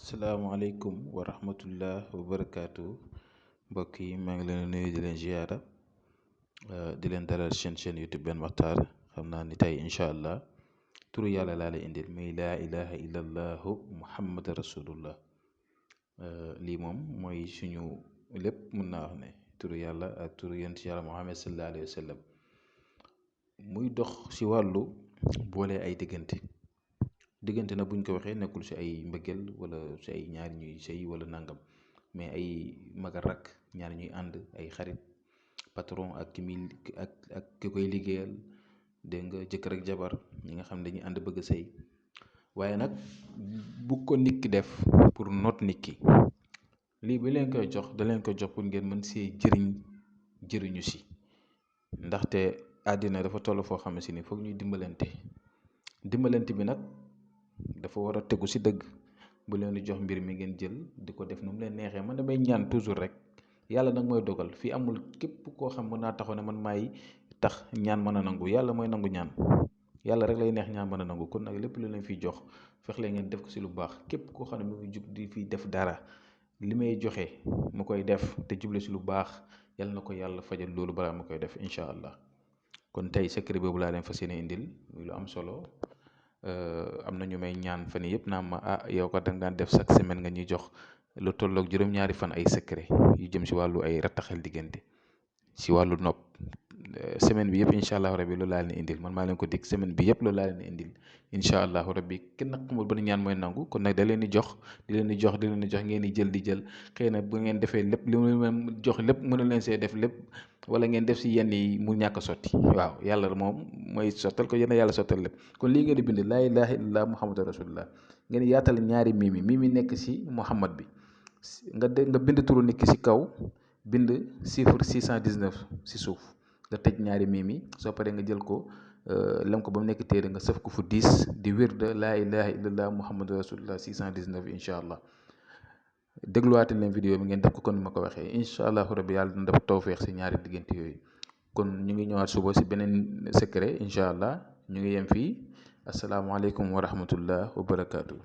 asalaamaaleykum wa rahmatullah wa barakaatu mbokk yi maa ngi leen nuyu di leen ziyaara di leen dalal chaîne YouTube Ben Makhtar xam naa ni tey incha allah turu yàlla laa lay indil muy laa ilaha illallahu muhammad rasulullah lii moom mooy suñu lépp mën naa wax ne turu yàlla ak turu yonent yàlla muhammad sallallahu alayhi wa sallam muy dox si wàllu boole ay diggante na buñ ko waxee nekkul si ay mbëggeel wala si ay ñaari ñuy sëy wala nangam mais ay maga rakk ñaari ñuy ànd ay xarit patron ak ki muy ak ki koy liggéeyal dégg nga jëkkër ak jabar ñi nga xam ne dañuy ànd bëgg a sëy waaye nag bu ko nit ki def pour noot nit ki lii bi leen koy jox da leen koy jox pour ngeen mën see jëriñu si ndaxte àddina dafa toll foo xam ne si ni foog ñuy dimbalante bi nag dafa war a tegu si dëgg bu leen di jox mbir mi ngeen jël di ko def nu mu leen neexee man damay ñaan toujours rek yàlla nag mooy dogal fii amul képp koo xam mën naa taxaw ne man maay tax ñaan mën a nangu yàlla mooy nangu ñaan yàlla rek lay neex ñaan mën a nangu kon nag lépp lu leen fiy jox fex leen ngeen def ko si lu baax képp koo xam ne mu ngi jug di fi def dara li may joxe mu koy def te juble si lu baax yàlla na ko yàlla fajal loolu balaa ma koy def incha allah kon tey secret boobu laa leen fas yéene indil muy lu am solo. Am na ñu may ñaan fan yëpp naa ma yow ko danga daan def chaque semaine nga ñuy jox lu tolloog juróom-ñaari fan ay secret yu jëm si wàllu ay rattaxel diggante si wàllu nopp semaine bi yëpp incha allahu rabbi loolu laa leen indil man maa leen ko dig semaine bi yëpp loolu laa leen indil incha allahu rabbi kenn xamul ba ñaan mooy nangu kon nag da leen di jox ngeen di jël xëy na bu ngeen defee lépp li mu leen jox lépp mënu leen see def lépp wala ngeen def si yenn yi mu ñàkk a sotti waaw yàlla moom mooy sottal ko yéen yàlla sottal lépp kon lii ngeen di bind laa ilaha illallah muhammadu rasulullah ngeen yaatal ñaari mimi nekk si muhammad bi nga bind turu nit ki si kaw bind chiffre 619 si suuf nga tëj ñaari mimi soo paree nga jël ko lem ko ba mu nekk téere nga sëf ko fu 10 di wirda laa ilaha illallah muhammadu rasulullah 619 incha allah dégluwaate leen vidéo bi ngeen def ko kon ni ma ko waxee incha allahu rabbi yàlla dina def tawféex si ñaari diggante yooyu kon ñu ngi ñëwaat suba si beneen secret incha allah ñu ngi yem fii asalaamaaleykum wa rahmatullah wa barakaatu.